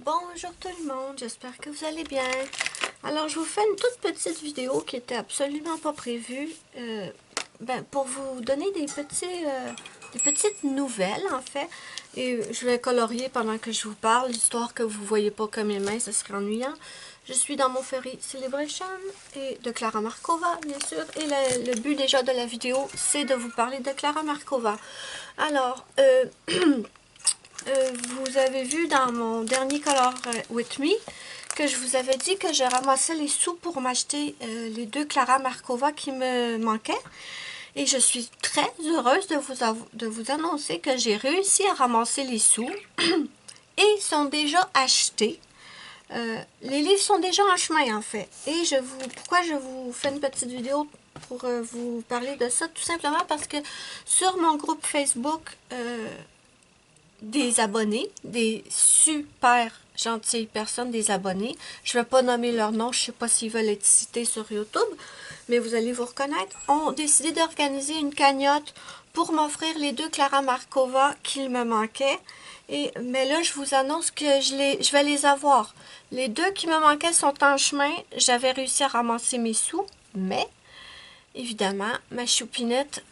Bonjour tout le monde, j'espère que vous allez bien. Alors je vous fais une toute petite vidéo qui était absolument pas prévue pour vous donner des petites nouvelles en fait. Et je vais colorier pendant que je vous parle, histoire que vous ne voyez pas que mes mains, ce serait ennuyant. Je suis dans mon Fairy Celebration et de Klara Markova, bien sûr. Et le but déjà de la vidéo, c'est de vous parler de Klara Markova. Alors, vous avez vu dans mon dernier Color With Me que je vous avais dit que je ramassais les sous pour m'acheter les deux Klara Markova qui me manquaient. Et je suis très heureuse de vous annoncer que j'ai réussi à ramasser les sous et ils sont déjà achetés. Les livres sont déjà en chemin en fait. Et pourquoi je vous fais une petite vidéo pour vous parler de ça? Tout simplement parce que sur mon groupe Facebook, des abonnés, des super gentilles personnes, des abonnés. Je ne vais pas nommer leur nom, je ne sais pas s'ils veulent être cités sur YouTube, mais vous allez vous reconnaître, ont décidé d'organiser une cagnotte pour m'offrir les deux Klara Markova qu'il me manquait. Mais là, je vous annonce que je vais les avoir. Les deux qui me manquaient sont en chemin. J'avais réussi à ramasser mes sous, mais évidemment, ma choupinette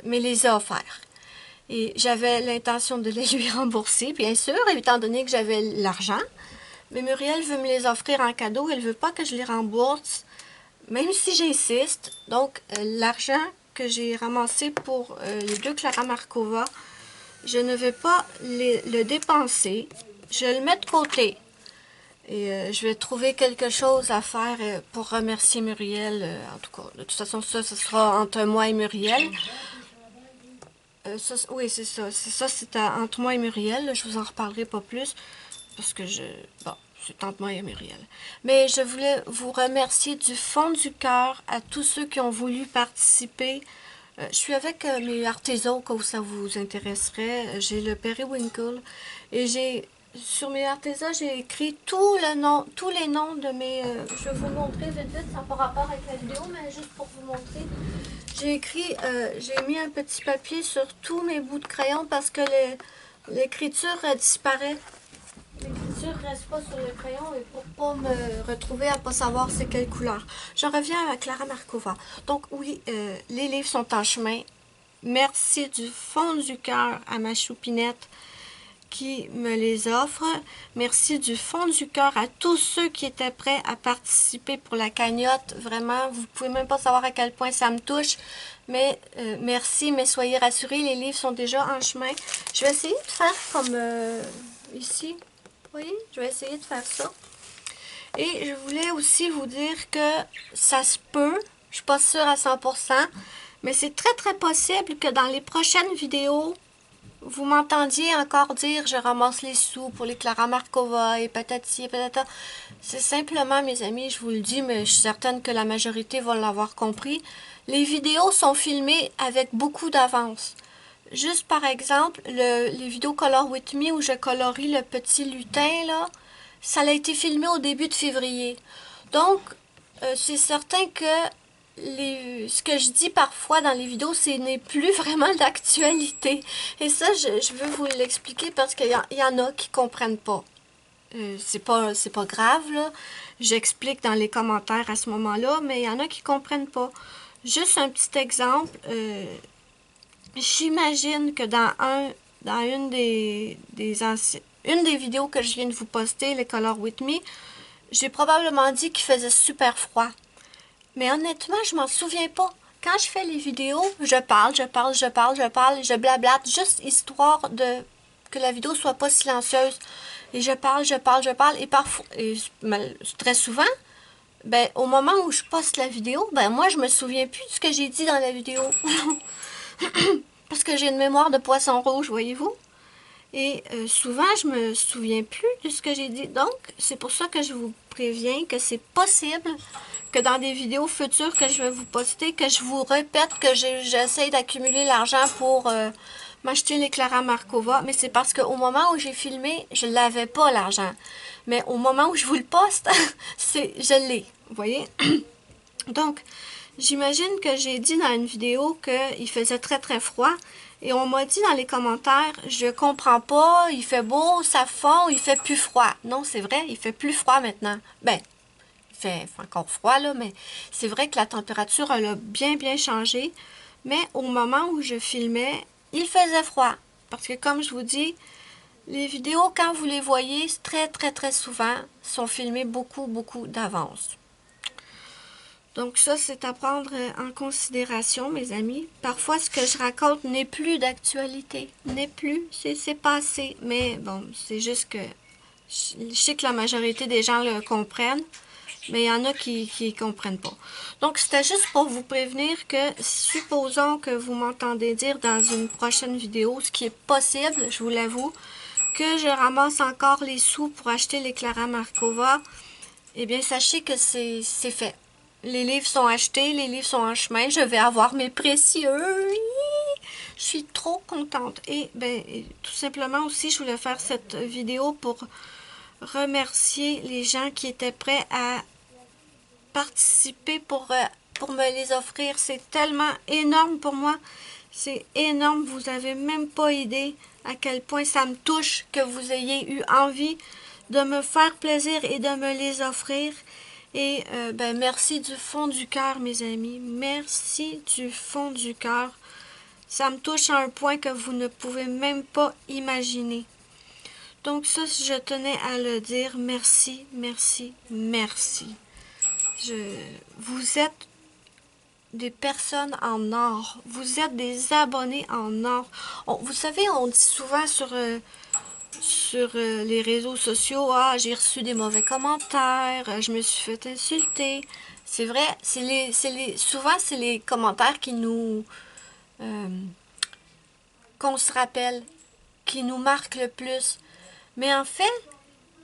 me les a offerts. Et j'avais l'intention de les lui rembourser, bien sûr, étant donné que j'avais l'argent. Mais Muriel veut me les offrir en cadeau. Elle ne veut pas que je les rembourse, même si j'insiste. Donc, l'argent que j'ai ramassé pour les deux Klara Markova, je ne vais pas le dépenser. Je le mets de côté. Et je vais trouver quelque chose à faire pour remercier Muriel. En tout cas, de toute façon, ça, ce sera entre moi et Muriel. Oui, c'est ça. C'est entre moi et Muriel. Là, je vous en reparlerai pas plus. Parce que bon, c'est entre moi et Muriel. Mais je voulais vous remercier du fond du cœur à tous ceux qui ont voulu participer. Je suis avec mes artisans, au cas où ça vous intéresserait. J'ai le Periwinkle. Et sur mes artisans, j'ai écrit tous les noms de mes... je vais vous montrer vite vite, ça n'a pas rapport avec la vidéo, mais juste pour vous montrer. J'ai mis un petit papier sur tous mes bouts de crayon parce que l'écriture disparaît. L'écriture ne reste pas sur le crayon et pour pas me retrouver à pas savoir c'est quelle couleur. Je reviens à Klara Markova. Donc oui, les livres sont en chemin. Merci du fond du cœur à ma choupinette qui me les offre. Merci du fond du cœur à tous ceux qui étaient prêts à participer pour la cagnotte. Vraiment, vous pouvez même pas savoir à quel point ça me touche. Mais merci, mais soyez rassurés, les livres sont déjà en chemin. Je vais essayer de faire comme ici. Vous voyez, je vais essayer de faire ça. Et je voulais aussi vous dire que ça se peut, je suis pas sûre à 100%, mais c'est très très possible que dans les prochaines vidéos, vous m'entendiez encore dire je ramasse les sous pour les Klara Markova et patati et patata. C'est simplement, mes amis, je vous le dis, mais je suis certaine que la majorité va l'avoir compris. Les vidéos sont filmées avec beaucoup d'avance. Juste par exemple, les vidéos Color With Me où je colorie le petit lutin, là, ça a été filmé au début de février. Donc, c'est certain que ce que je dis parfois dans les vidéos, ce n'est plus vraiment d'actualité. Et ça, je veux vous l'expliquer parce qu'il y en a qui comprennent pas. C'est pas grave, là. J'explique dans les commentaires à ce moment-là, mais il y en a qui comprennent pas. Juste un petit exemple. J'imagine que dans une des vidéos que je viens de vous poster, les Color With Me, j'ai probablement dit qu'il faisait super froid. Mais honnêtement, je m'en souviens pas. Quand je fais les vidéos, je parle, je blablate, juste histoire que la vidéo soit pas silencieuse. Et je parle, et parfois, très souvent, ben, au moment où je poste la vidéo, ben, moi, je me souviens plus de ce que j'ai dit dans la vidéo. Parce que j'ai une mémoire de poisson rouge, voyez-vous. Et souvent, je me souviens plus de ce que j'ai dit. Donc, c'est pour ça que je vous préviens que c'est possible que dans des vidéos futures que je vais vous poster, que je vous répète que j'essaie d'accumuler l'argent pour m'acheter les Klara Markova. Mais c'est parce qu'au moment où j'ai filmé, je l'avais pas l'argent. Mais au moment où je vous le poste, je l'ai. Vous voyez? Donc, J'imagine que j'ai dit dans une vidéo qu'il faisait très très froid. Et on m'a dit dans les commentaires, je comprends pas, il fait beau, ça fond, il fait plus froid. Non, c'est vrai, il fait plus froid maintenant. Ben, il fait encore froid là, mais c'est vrai que la température elle a bien changé. Mais au moment où je filmais, il faisait froid. Parce que comme je vous dis, les vidéos, quand vous les voyez, très souvent, sont filmées beaucoup d'avance. Donc ça, c'est à prendre en considération, mes amis. Parfois, ce que je raconte n'est plus d'actualité. N'est plus, c'est passé. Mais bon, c'est juste que je sais que la majorité des gens le comprennent, mais il y en a qui comprennent pas. Donc, c'était juste pour vous prévenir que, supposons que vous m'entendez dire dans une prochaine vidéo, ce qui est possible, je vous l'avoue, que je ramasse encore les sous pour acheter les Clara Markova, eh bien, sachez que c'est fait. Les livres sont achetés, les livres sont en chemin, je vais avoir mes précieux. Je suis trop contente. Et ben, tout simplement aussi, je voulais faire cette vidéo pour remercier les gens qui étaient prêts à participer pour me les offrir. C'est tellement énorme pour moi. C'est énorme. Vous avez même pas idée à quel point ça me touche que vous ayez eu envie de me faire plaisir et de me les offrir. Et ben merci du fond du cœur, mes amis. Merci du fond du cœur. Ça me touche à un point que vous ne pouvez même pas imaginer. Donc ça, je tenais à le dire. Merci. Vous êtes des personnes en or. Vous êtes des abonnés en or. Vous savez, on dit souvent sur les réseaux sociaux, ah, j'ai reçu des mauvais commentaires, je me suis fait insulter. C'est vrai, souvent c'est les commentaires qui qu'on se rappelle, qui nous marquent le plus. Mais en fait,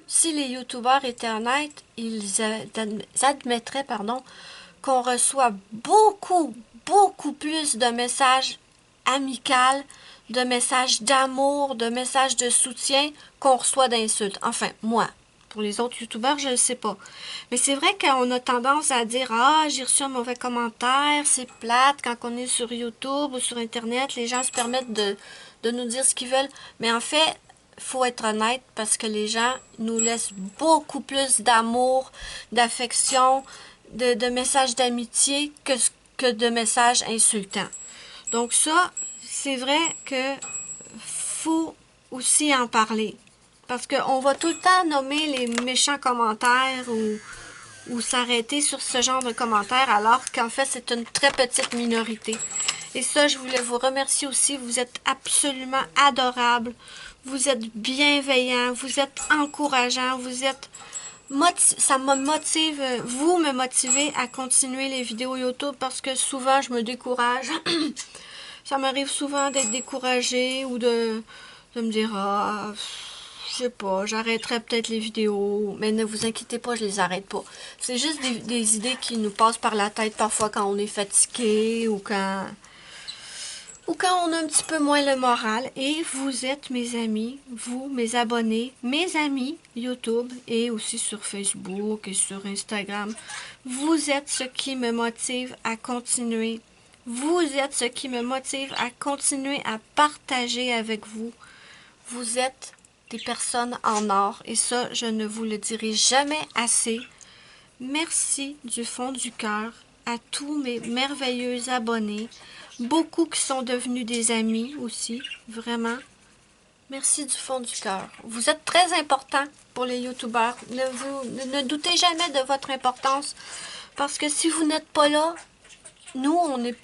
si les youtubeurs étaient honnêtes, ils admettraient, qu'on reçoit beaucoup plus de messages amicaux, de messages d'amour, de messages de soutien qu'on reçoit d'insultes. Enfin, moi. Pour les autres youtubeurs, je ne sais pas. Mais c'est vrai qu'on a tendance à dire « Ah, j'ai reçu un mauvais commentaire, c'est plate. » Quand on est sur YouTube ou sur Internet, les gens se permettent de nous dire ce qu'ils veulent. Mais en fait, faut être honnête parce que les gens nous laissent beaucoup plus d'amour, d'affection, de messages d'amitié que de messages insultants. Donc ça, c'est vrai que faut aussi en parler. Parce qu'on va tout le temps nommer les méchants commentaires ou s'arrêter sur ce genre de commentaires alors qu'en fait c'est une très petite minorité. Et ça, je voulais vous remercier aussi. Vous êtes absolument adorables. Vous êtes bienveillants. Vous êtes encourageants. Vous êtes... ça me motive, vous me motivez à continuer les vidéos YouTube parce que souvent je me décourage. Ça m'arrive souvent d'être découragée ou de me dire ah, je sais pas, j'arrêterai peut-être les vidéos, mais ne vous inquiétez pas, je les arrête pas. C'est juste des idées qui nous passent par la tête parfois quand on est fatigué ou quand on a un petit peu moins le moral. Et vous êtes mes amis, vous, mes abonnés, mes amis YouTube et aussi sur Facebook et sur Instagram. Vous êtes ce qui me motive à continuer. Vous êtes ce qui me motive à continuer à partager avec vous. Vous êtes des personnes en or et ça, je ne vous le dirai jamais assez. Merci du fond du cœur à tous mes merveilleux abonnés. Beaucoup qui sont devenus des amis aussi, vraiment. Merci du fond du cœur. Vous êtes très importants pour les youtubeurs. Ne doutez jamais de votre importance parce que si vous n'êtes pas là, nous,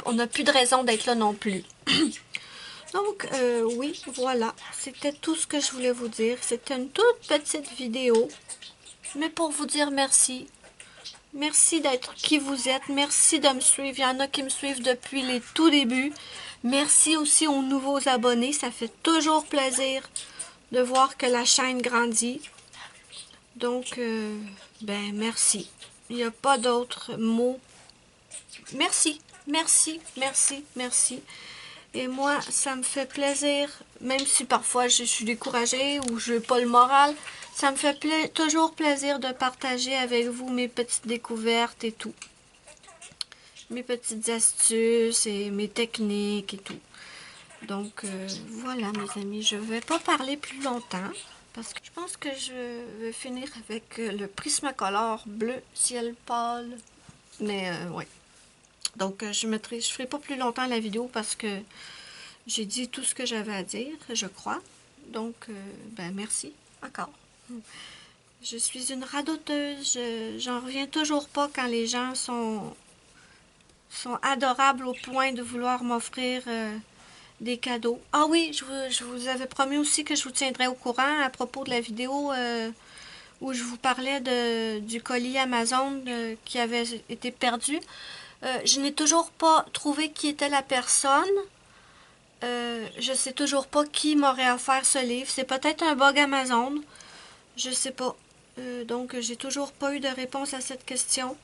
on n'a plus de raison d'être là non plus. Donc, oui, voilà. C'était tout ce que je voulais vous dire. C'était une toute petite vidéo, mais pour vous dire merci. Merci d'être qui vous êtes. Merci de me suivre. Il y en a qui me suivent depuis les tout débuts. Merci aussi aux nouveaux abonnés. Ça fait toujours plaisir de voir que la chaîne grandit. Donc, ben, merci. Il n'y a pas d'autres mots. Merci. Et moi, ça me fait plaisir, même si parfois je suis découragée ou je n'ai pas le moral, ça me fait toujours plaisir de partager avec vous mes petites découvertes et tout. mes petites astuces et mes techniques et tout. Donc, voilà mes amis, je vais pas parler plus longtemps. Parce que je pense que je vais finir avec le Prismacolor bleu ciel pâle. Mais, ouais. Donc, je ferai pas plus longtemps la vidéo parce que j'ai dit tout ce que j'avais à dire, je crois. Donc, ben merci encore. Je suis une radoteuse. J'en reviens toujours pas quand les gens sont adorables au point de vouloir m'offrir des cadeaux. Ah oui, je vous avais promis aussi que je vous tiendrais au courant à propos de la vidéo où je vous parlais du colis Amazon qui avait été perdu. Je n'ai toujours pas trouvé qui était la personne. Je sais toujours pas qui m'aurait offert ce livre. C'est peut-être un bug Amazon. Je sais pas. Donc, j'ai toujours pas eu de réponse à cette question.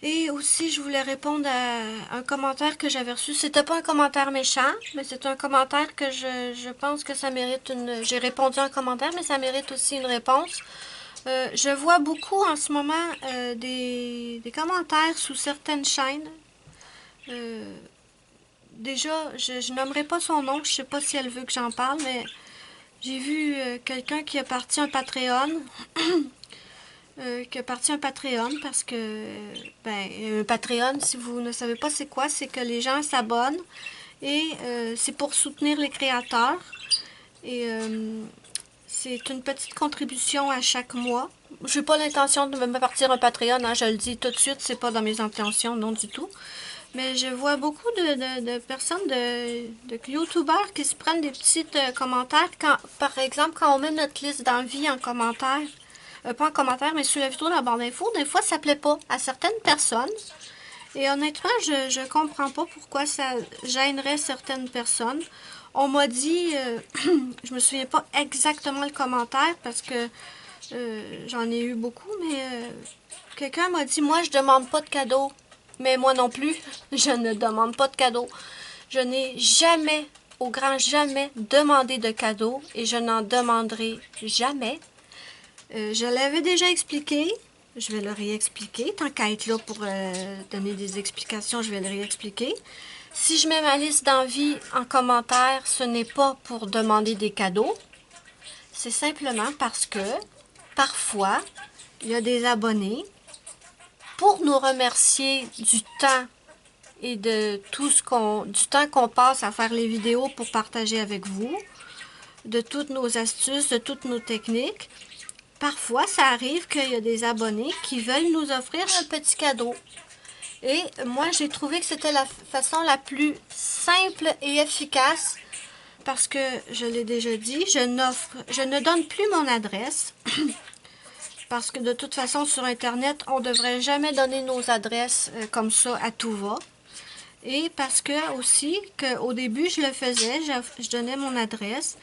Et aussi, je voulais répondre à un commentaire que j'avais reçu. C'était pas un commentaire méchant, mais c'est un commentaire que je pense que ça mérite une... J'ai répondu à un commentaire, mais ça mérite aussi une réponse. Je vois beaucoup en ce moment des commentaires sous certaines chaînes. Déjà, je nommerai pas son nom, je sais pas si elle veut que j'en parle, mais j'ai vu quelqu'un qui a parti un Patreon. Parce que, ben, un Patreon, si vous ne savez pas c'est quoi, c'est que les gens s'abonnent et c'est pour soutenir les créateurs. Et c'est une petite contribution à chaque mois. Je n'ai pas l'intention de me partir un Patreon, hein, je le dis tout de suite, c'est pas dans mes intentions, non du tout. Mais je vois beaucoup de personnes, de youtubeurs qui se prennent des petits commentaires. Par exemple, quand on met notre liste d'envie en commentaire, pas en commentaire, mais sur la vidéo de la barre d'infos, des fois ça plaît pas à certaines personnes. Et honnêtement, je comprends pas pourquoi ça gênerait certaines personnes. On m'a dit, je me souviens pas exactement le commentaire parce que j'en ai eu beaucoup, mais quelqu'un m'a dit, moi je demande pas de cadeaux. Mais moi non plus, je ne demande pas de cadeaux. Je n'ai jamais, au grand jamais, demandé de cadeaux et je n'en demanderai jamais. Je l'avais déjà expliqué, je vais le réexpliquer. Tant qu'à être là pour donner des explications, je vais le réexpliquer. Si je mets ma liste d'envie en commentaire, ce n'est pas pour demander des cadeaux. C'est simplement parce que, parfois, il y a des abonnés, pour nous remercier du temps et de tout du temps qu'on passe à faire les vidéos pour partager avec vous, de toutes nos astuces, de toutes nos techniques. Parfois, ça arrive qu'il y a des abonnés qui veulent nous offrir un petit cadeau. Et moi, j'ai trouvé que c'était la façon la plus simple et efficace parce que, je l'ai déjà dit, je ne donne plus mon adresse parce que de toute façon, sur Internet, on ne devrait jamais donner nos adresses comme ça à tout va. Et parce que aussi, qu'au début, je le faisais, je donnais mon adresse.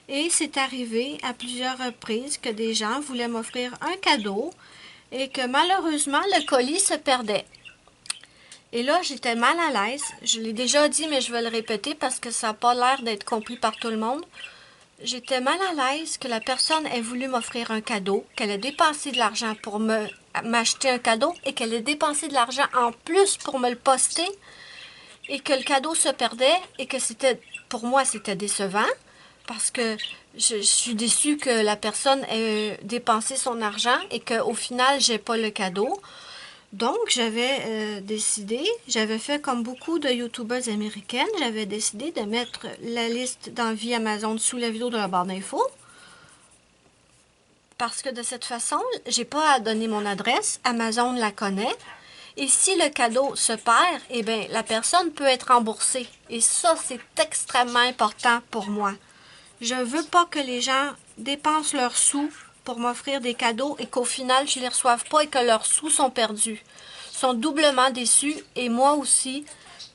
Et c'est arrivé à plusieurs reprises que des gens voulaient m'offrir un cadeau et que malheureusement, le colis se perdait. Et là, j'étais mal à l'aise. Je l'ai déjà dit, mais je vais le répéter parce que ça n'a pas l'air d'être compris par tout le monde. J'étais mal à l'aise que la personne ait voulu m'offrir un cadeau, qu'elle ait dépensé de l'argent pour m'acheter un cadeau et qu'elle ait dépensé de l'argent en plus pour me le poster et que le cadeau se perdait et que pour moi, c'était décevant parce que je suis déçue que la personne ait dépensé son argent et qu'au final, j'ai pas le cadeau. Donc, j'avais décidé, j'avais fait comme beaucoup de youtubeuses américaines, j'avais décidé de mettre la liste d'envie Amazon sous la vidéo de la barre d'infos. Parce que de cette façon, j'ai pas à donner mon adresse, Amazon la connaît. Et si le cadeau se perd, eh bien, la personne peut être remboursée. Et ça, c'est extrêmement important pour moi. Je veux pas que les gens dépensent leurs sous pour m'offrir des cadeaux et qu'au final, je les reçoive pas et que leurs sous sont perdus. Ils sont doublement déçus et moi aussi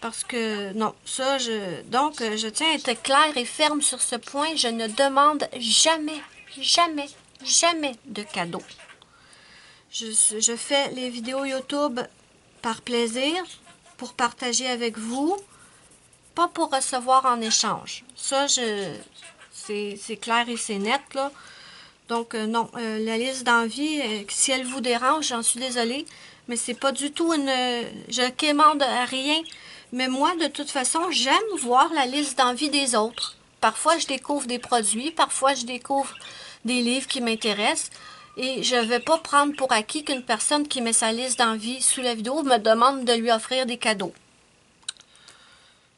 parce que non, ça, donc, je tiens à être claire et ferme sur ce point. Je ne demande jamais, jamais, jamais de cadeaux. Je fais les vidéos YouTube par plaisir, pour partager avec vous, pas pour recevoir en échange. Ça, c'est clair et c'est net, là. Donc, non, la liste d'envie, si elle vous dérange, j'en suis désolée, Mais c'est pas du tout je quémande à rien. Mais moi, de toute façon, j'aime voir la liste d'envie des autres. Parfois, je découvre des produits, parfois, je découvre des livres qui m'intéressent. Et je ne vais pas prendre pour acquis qu'une personne qui met sa liste d'envie sous la vidéo me demande de lui offrir des cadeaux.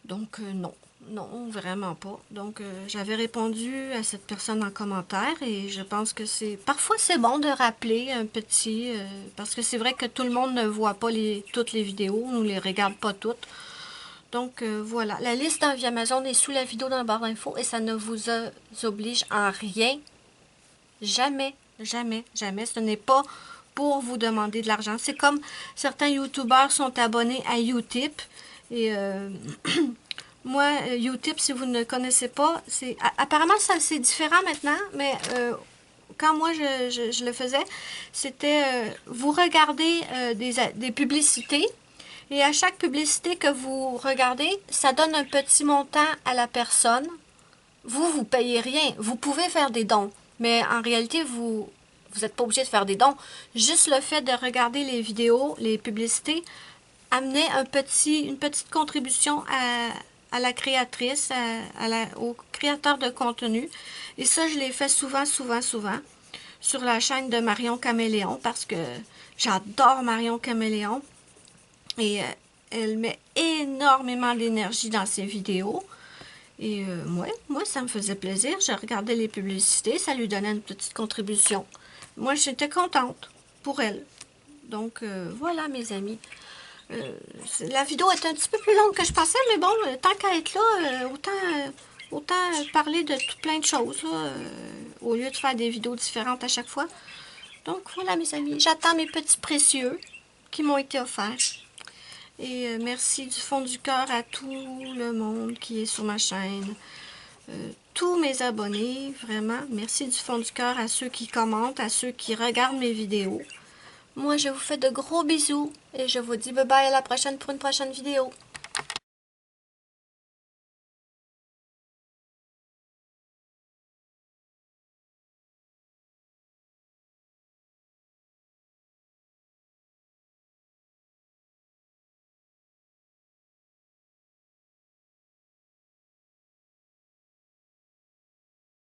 Donc, non. Non, vraiment pas. Donc, j'avais répondu à cette personne en commentaire et je pense que parfois, c'est bon de rappeler un petit... parce que c'est vrai que tout le monde ne voit pas toutes les vidéos, on ne les regarde pas toutes. Donc, voilà. La liste d'envie Amazon est sous la vidéo dans la barre d'infos et ça ne vous oblige en rien. Jamais, jamais, jamais. Ce n'est pas pour vous demander de l'argent. C'est comme certains YouTubeurs sont abonnés à Utip et... moi, Utip, si vous ne connaissez pas, apparemment c'est différent maintenant, mais quand moi je le faisais, c'était vous regardez des publicités et à chaque publicité que vous regardez, ça donne un petit montant à la personne. Vous payez rien. Vous pouvez faire des dons, mais en réalité, vous n'êtes pas obligé de faire des dons. Juste le fait de regarder les vidéos, les publicités, amenait une petite contribution à la créatrice, au créateur de contenu. Et ça, je l'ai fait souvent, souvent, souvent sur la chaîne de Marion Caméléon parce que j'adore Marion Caméléon. Et elle met énormément d'énergie dans ses vidéos. Et moi, ça me faisait plaisir. Je regardais les publicités, ça lui donnait une petite contribution. Moi, j'étais contente pour elle. Donc, voilà, mes amis. La vidéo est un petit peu plus longue que je pensais, mais bon, tant qu'à être là, autant parler de tout plein de choses, là, au lieu de faire des vidéos différentes à chaque fois. Donc, voilà, mes amis. J'attends mes petits précieux qui m'ont été offerts. Et merci du fond du cœur à tout le monde qui est sur ma chaîne. Tous mes abonnés, vraiment. Merci du fond du cœur à ceux qui commentent, à ceux qui regardent mes vidéos. Moi, je vous fais de gros bisous et je vous dis bye bye à la prochaine pour une prochaine vidéo.